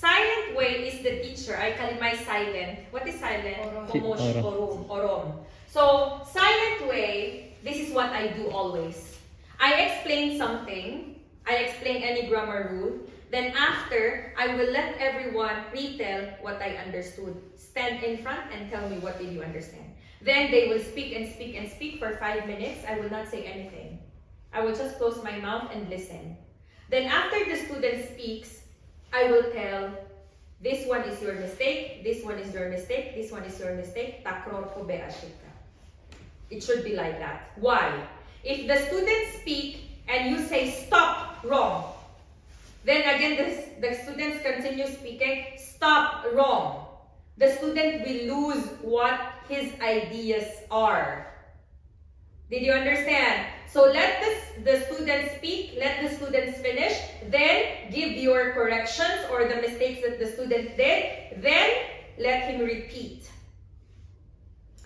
Silent way is the teacher. Ay, kalimay silent. What is silent? Omosh, orum, orom. So, silent way, this is what I do always. I explain something. I explain any grammar rule. Then after, I will let everyone retell what I understood. Stand in front and tell me what did you understand. Then they will speak and speak and speak for 5 minutes. I will not say anything. I will just close my mouth and listen. Then after the student speaks, I will tell, this one is your mistake, this one is your mistake, this one is your mistake. Takror ko beashika. It should be like that. Why? If the students speak and you say stop, wrong. Then again the students continue speaking, stop, wrong. The student will lose what his ideas are. Did you understand? So let the students speak, let the students finish, then give your corrections or the mistakes that the student did, then let him repeat.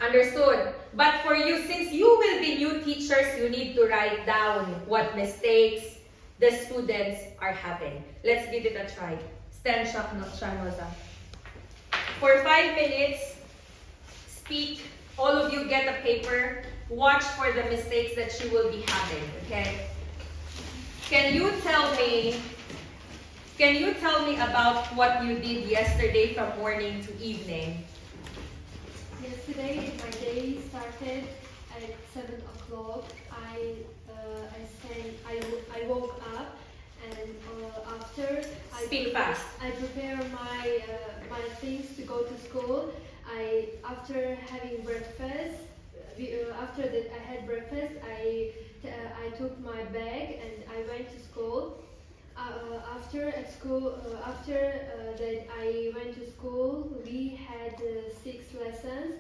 Understood? But for you, since you will be new teachers, you need to write down what mistakes the students are having. Let's give it a try. Stand shak no shanoza. For 5 minutes, speak. All of you get a paper. Watch for the mistakes that you will be having, okay? Can you tell me about what you did yesterday from morning to evening? Yesterday, my day started at 7 o'clock. I woke up, and after I prepare my things to go to school. After having breakfast, after that I had breakfast, I took my bag and I went to school. After that I went to school, we had 6 lessons.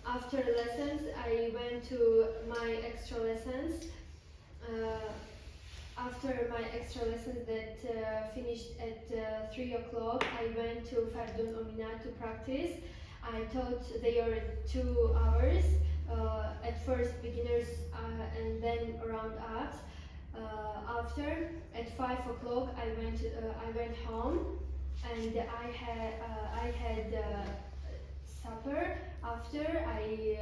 After lessons, I went to my extra lessons. After my extra lessons that finished at 3 o'clock, I went to Faridun to practice. I taught there 2 hours. At first beginners and then around us. After at 5 o'clock I went home and I had supper. After I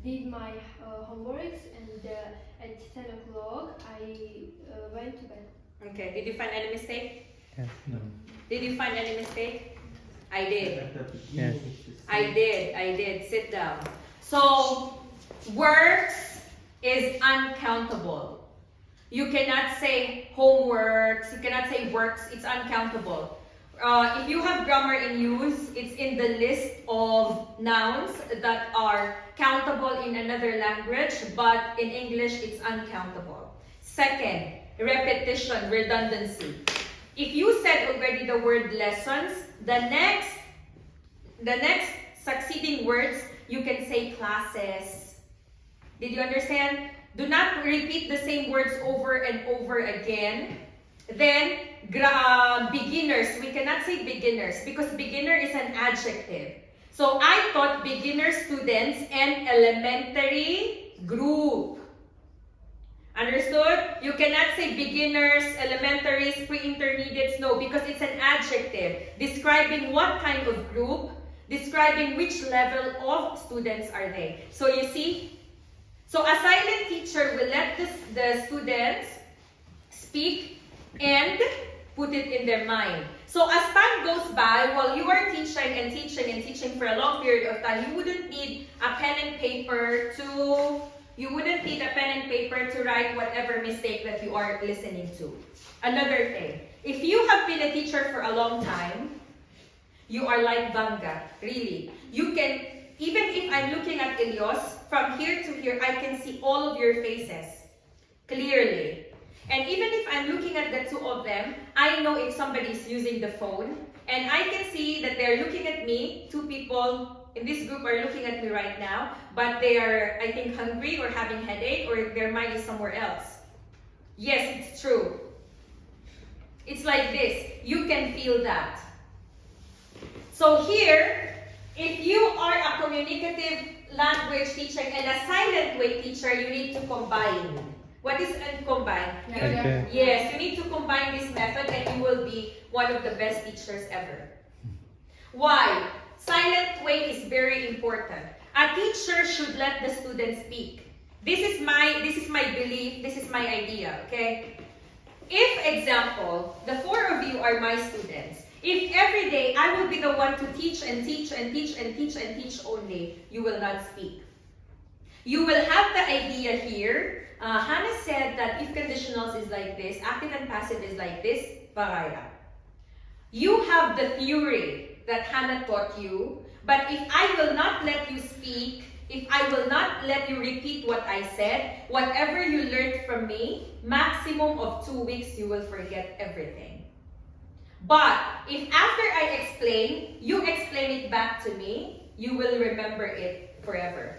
did my homeworks and at 10 o'clock I went to bed. Okay, did you find any mistake? Yes. No. Did you find any mistake? I did. Yes. I did. Sit down. So, works is uncountable. You cannot say homeworks, you cannot say works, it's uncountable. If you have grammar in use, it's in the list of nouns that are countable in another language, but in English, it's uncountable. Second, repetition, redundancy. If you said already the word lessons, the next succeeding words, you can say classes. Did you understand? Do not repeat the same words over and over again. Then, beginners. We cannot say beginners because beginner is an adjective. So, I taught beginner students and elementary group. Understood? You cannot say beginners, elementaries, pre-intermediates. No, because it's an adjective describing what kind of group, describing which level of students are they. So you see? So a silent teacher will let the students speak and put it in their mind. So as time goes by, while you are teaching and teaching and teaching for a long period of time, you wouldn't need a pen and paper to write whatever mistake that you are listening to. Another thing, if you have been a teacher for a long time, you are like Banga, really. You can, even if I'm looking at Elios, from here to here, I can see all of your faces clearly. And even if I'm looking at the two of them, I know if somebody is using the phone, and I can see that they're looking at me. 2 people in this group are looking at me right now, but they are, I think, hungry or having headache, or their mind is somewhere else. Yes, it's true. It's like this. You can feel that. So here, if you are a communicative language teacher and a silent way teacher, you need to combine. What is combine? Okay. Yes, you need to combine this method and you will be one of the best teachers ever. Why? Silent way is very important. A teacher should let the student speak. This is my belief, this is my idea, okay? If, example, the four of you are my students, if every day I will be the one to teach and teach and teach and teach and teach only, you will not speak. You will have the idea here. Hannah said that if conditionals is like this, active and passive is like this, bagaya. You have the theory that Hannah taught you, but if I will not let you speak, if I will not let you repeat what I said, whatever you learned from me, maximum of 2 weeks, you will forget everything. But if after I explain, you explain it back to me, you will remember it forever.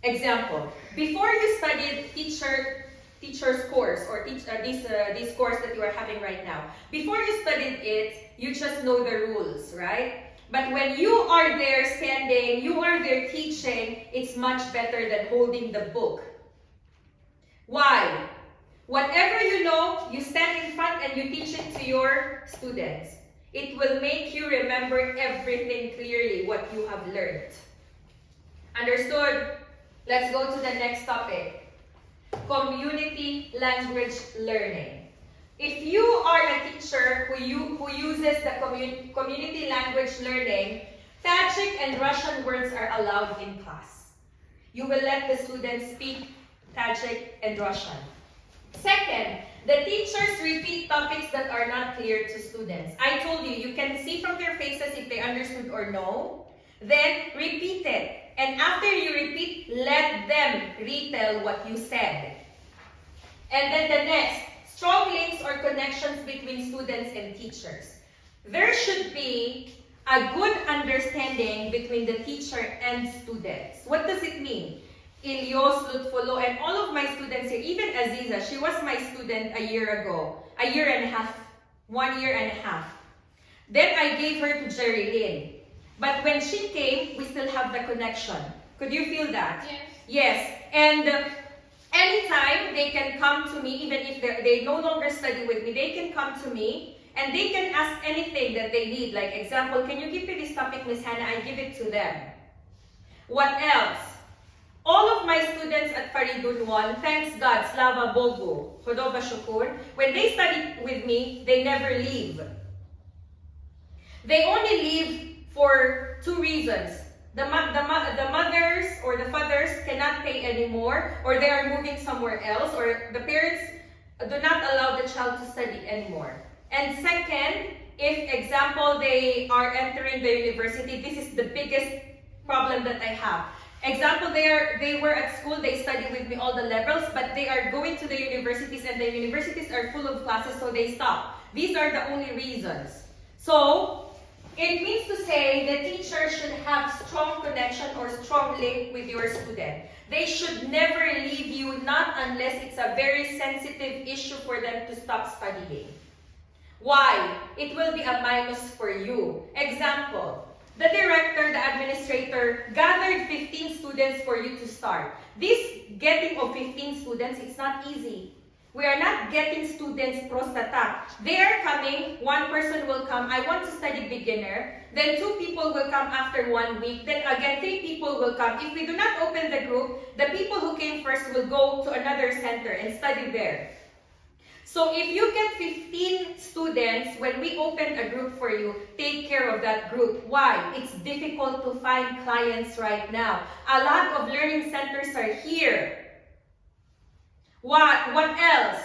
Example, before you studied teacher's course or this course that you are having right now, before you studied it, you just know the rules, right? But when you are there standing, you are there teaching, it's much better than holding the book. Why? Whatever you know, you stand in front and you teach it to your students. It will make you remember everything clearly, what you have learned. Understood? Let's go to the next topic. Community language learning. If you are a teacher who uses the community language learning, Tajik and Russian words are allowed in class. You will let the students speak Tajik and Russian. Second, the teachers repeat topics that are not clear to students. I told you, you can see from their faces if they understood or no. Then repeat it. And after you repeat, let them retell what you said. And then the next, strong links or connections between students and teachers. There should be a good understanding between the teacher and students. What does it mean? Ilyos, Lutfolo, and all of my students here, even Aziza, she was my student a year ago. 1 year and a half. 1 year and a half. Then I gave her to Jerry Lynn. But when she came, we still have the connection. Could you feel that? Yes. Yes. And anytime they can come to me, even if they no longer study with me, they can come to me and they can ask anything that they need. Like example, can you give me this topic, Miss Hannah? I give it to them. What else? All of my students at Faridun 1, thanks God, Slava Bogu, Hodoba Shukur, when they study with me, they never leave. They only leave for 2 reasons. The mothers or the fathers cannot pay anymore, or they are moving somewhere else, or the parents do not allow the child to study anymore. And second, if example they are entering the university, this is the biggest problem that I have. Example, they were at school, they study with me all the levels, but they are going to the universities and the universities are full of classes, so they stop. These are the only reasons. So it means to say the teacher should have strong connection or strong link with your student. They should never leave you, not unless it's a very sensitive issue for them to stop studying. Why? It will be a minus for you. Example, the director, the administrator gathered 15 students for you to start. This getting of 15 students, it's not easy. We are not getting students prostata. They are coming, 1 person will come, I want to study beginner, then 2 people will come after 1 week, then again 3 people will come. If we do not open the group, the people who came first will go to another center and study there. So if you get 15 students, when we open a group for you, take care of that group. Why? It's difficult to find clients right now. A lot of learning centers are here. What else?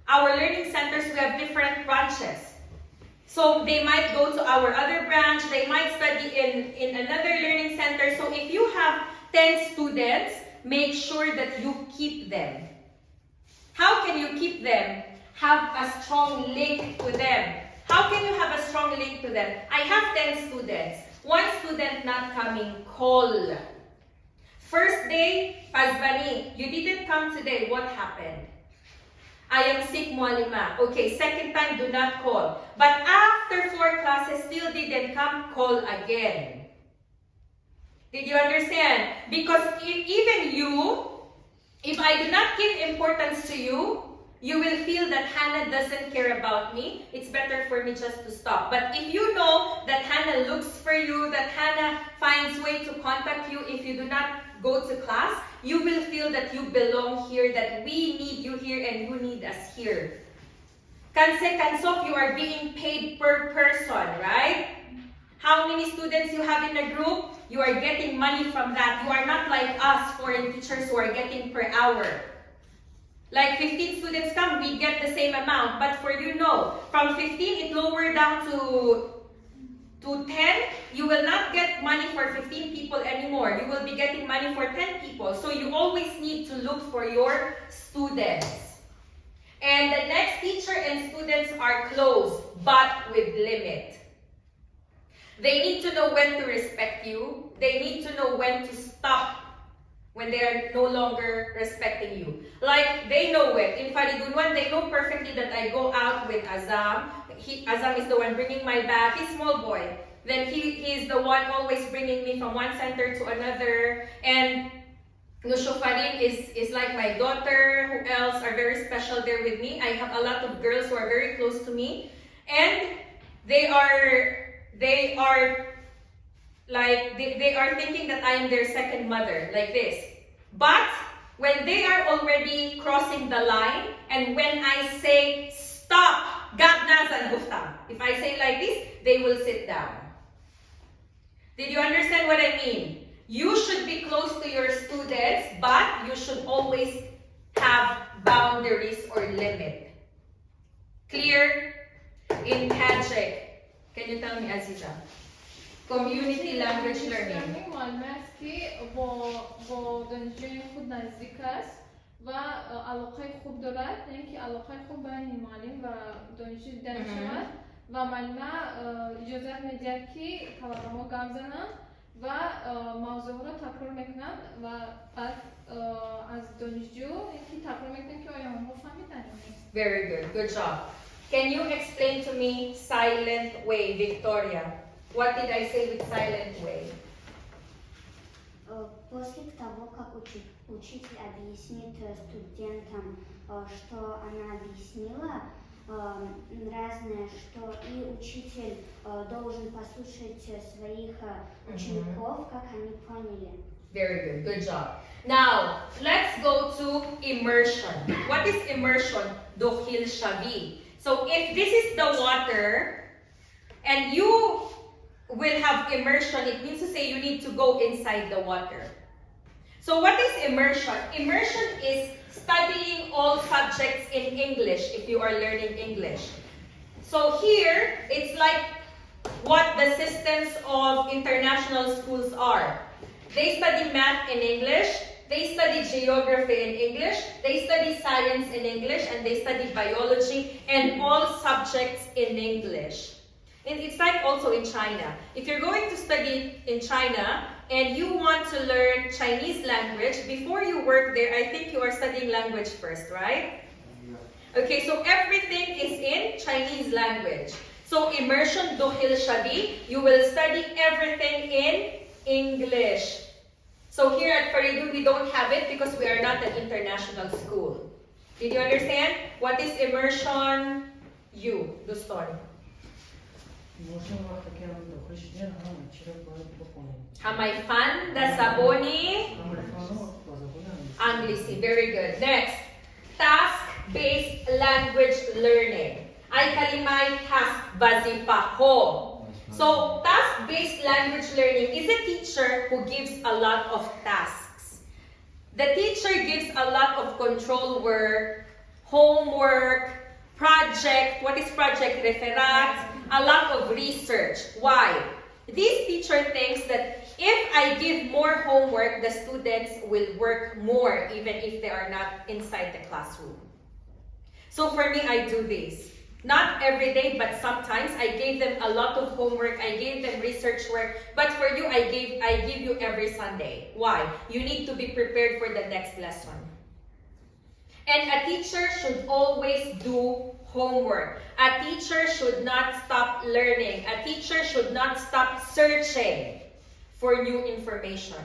Our learning centers, we have different branches. So they might go to our other branch, they might study in another learning center. So if you have 10 students, make sure that you keep them. How can you keep them? Have a strong link to them. How can you have a strong link to them? I have 10 students. 1 student not coming, call. First day, Pazbani, you didn't come today. What happened? I am sick, Mualima. Okay, second time, do not call. But after 4 classes, still didn't come, call again. Did you understand? Because even you, If I do not give importance to you, you will feel that Hannah doesn't care about me. It's better for me just to stop. But if you know that Hannah looks for you, that Hannah finds way to contact you if you do not go to class, you will feel that you belong here, that we need you here and you need us here. Kanse-kansok, you are being paid per person, right? How many students you have in a group? You are getting money from that. You are not like us foreign teachers who are getting per hour. Like 15 students come, we get the same amount. But for you, no. From 15, it lowered down to 10. You will not get money for 15 people anymore. You will be getting money for 10 people. So you always need to look for your students. And the next teacher and students are close, but with limit. They need to know when to respect you. They need to know when to stop when they are no longer respecting you. Like, they know it. In Faridun, they know perfectly that I go out with Azam. Azam is the one bringing my bag. He's a small boy. Then he's the one always bringing me from one center to another. And Nushofarin is like my daughter. Who else are very special there with me? I have a lot of girls who are very close to me. And they are thinking that I am their second mother, like this. But when they are already crossing the line, and when I say stop, if I say like this, they will sit down. Did you understand what I mean? You should be close to your students, but you should always have boundaries or limit. Clear? In Tajik, can you tell me, Aziza? Community language learning. معلومه است که با دانشجویان خود نزدیک است و علاقه خوب دارد، یعنی که علاقه خوب بین معلم و دانشجو دیده شود و معلمه اجازه میدهد که کلاغما گام زنند و موضوع را تکرار میکنند و بعد از دانشجو اینکه تکرار میکنند که آیا ما فهمیدن. Very good job. Can you explain to me silent way, Victoria? What did I say with silent way? После того, как учитель объяснит студентам, что она объяснила, разное, что и учитель должен послушать своих учеников, как они поняли. Very good job. Now, let's go to immersion. What is immersion? Dokhil shabi. So if this is the water, and you will have immersion, it means to say you need to go inside the water. So what is immersion? Immersion is studying all subjects in English if you are learning English. So here, it's like what the systems of international schools are. They study math in English, they study geography in English, they study science in English, and they study biology and all subjects in English. And it's like also in China. If you're going to study in China and you want to learn Chinese language, before you work there, I think you are studying language first, right? Okay, so everything is in Chinese language. So immersion, dohil shadi, you will study everything in English. So here at Faridun, we don't have it because we are not an international school. Did you understand? What is immersion? You, the story. Hamayfan da saboni Anglisi. Very good. Next, task-based language learning. Ay kalimay task vazifa ho. So, task-based language learning is a teacher who gives a lot of tasks. The teacher gives a lot of control work, homework, project. What is project? Referat. A lot of research. Why? This teacher thinks that if I give more homework, the students will work more even if they are not inside the classroom. So for me, I do this. Not every day, but sometimes I gave them a lot of homework. I gave them research work. But for you, I give you every Sunday. Why? You need to be prepared for the next lesson. And a teacher should always do homework. A teacher should not stop learning. A teacher should not stop searching for new information.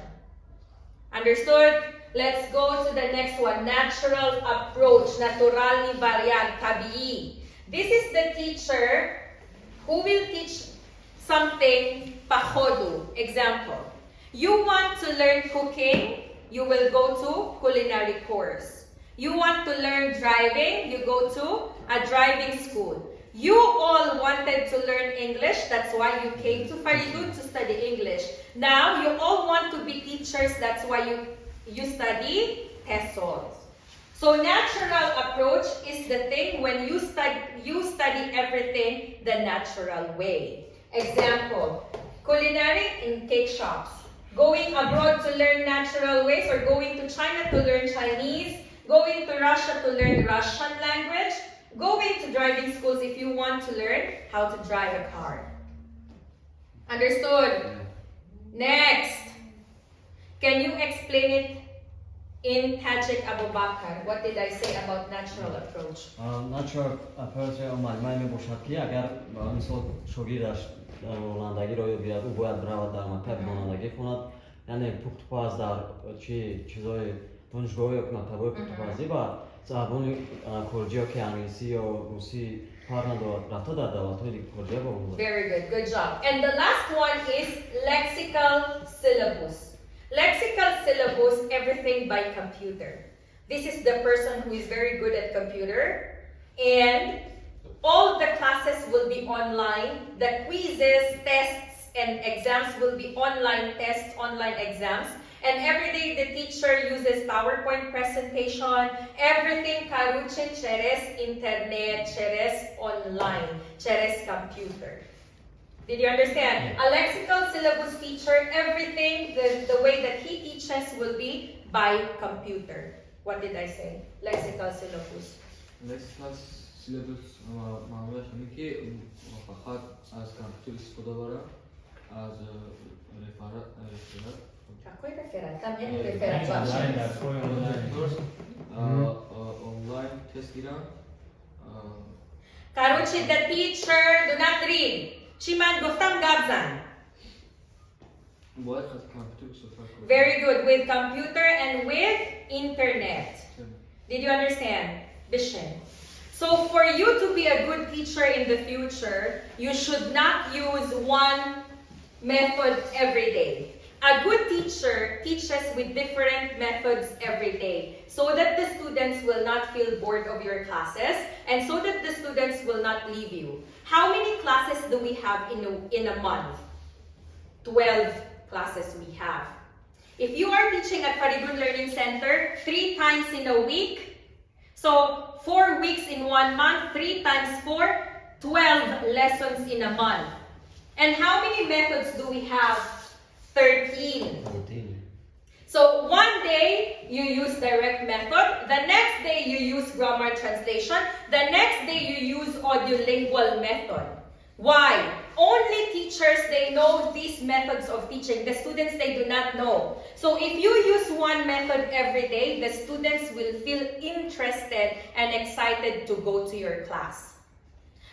Understood? Let's go to the next one. Natural approach. Natural ni variant. Tabii. This is the teacher who will teach something pahodu. Example. You want to learn cooking, you will go to culinary course. You want to learn driving, you go to a driving school. You all wanted to learn English, that's why you came to Faridun to study English. Now, you all want to be teachers, that's why you study TESOL. So, natural approach is the thing when you study everything the natural way. Example, culinary in cake shops. Going abroad to learn natural ways, or going to China to learn Chinese, going to Russia to learn Russian language, going to driving schools if you want to learn how to drive a car. Understood? Next. Can you explain it in Tajik Abu Bakr? What did I say about natural approach? Natural approach معلومه باشد اگر مثلا شوگیرش در رانندگی رو بیاد او باید برود در مکتب رانندگی کند یعنی پخت‌پز در چیزای دانشگاه یا مکتب‌های پخت‌پزی و زبان خارجی که انگلیسی یا روسی کار ندارد رفته در دولت‌های خارجی با اون. Very good, good job. And the last one is lexical syllabus. Lexical syllabus, everything by computer. This is the person who is very good at computer, and all the classes will be online. The quizzes, tests, and exams will be online tests, online exams. And every day the teacher uses PowerPoint presentation, everything karuche cheres internet, cheres online, cheres computer. Did you understand? A lexical syllabus teacher, everything, the way that he teaches will be by computer. What did I say? Lexical syllabus. Lexical syllabus معمولا همین که فقط از کامپیوتر استفاده بره از رفرات Какой реферат? Там нет реферат вообще. Online test гиран. Короче, the teacher do not read. چی من گفتم گبزن. باید از کامپیوتر استفاده کنه. Very good. With computer and with internet. Did you understand? Bishan. So for you to be a good teacher in the future, you should not use one method every day. A good teacher teaches with different methods every day so that the students will not feel bored of your classes and so that the students will not leave you. How many classes do we have in a month? 12 classes we have. If you are teaching at Faridun Learning Center 3 times in a week, so 4 weeks in 1 month, 3 times 4, 12 lessons in a month. And how many methods do we have? 13. So one day you use direct method, the next day you use grammar translation, the next day you use audiolingual method. Why? Only teachers, they know these methods of teaching. The students, they do not know. So if you use one method every day, the students will feel interested and excited to go to your class.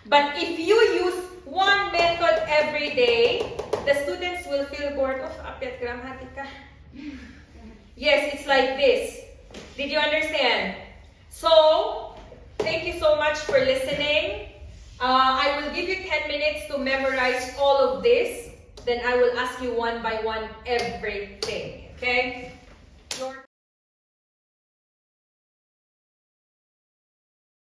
But if you use one method every day, the students will feel bored of apyat gramatika. Yes, it's like this. Did you understand? So, thank you so much for listening. I will give you 10 minutes to memorize all of this. Then I will ask you one by one everything. Okay?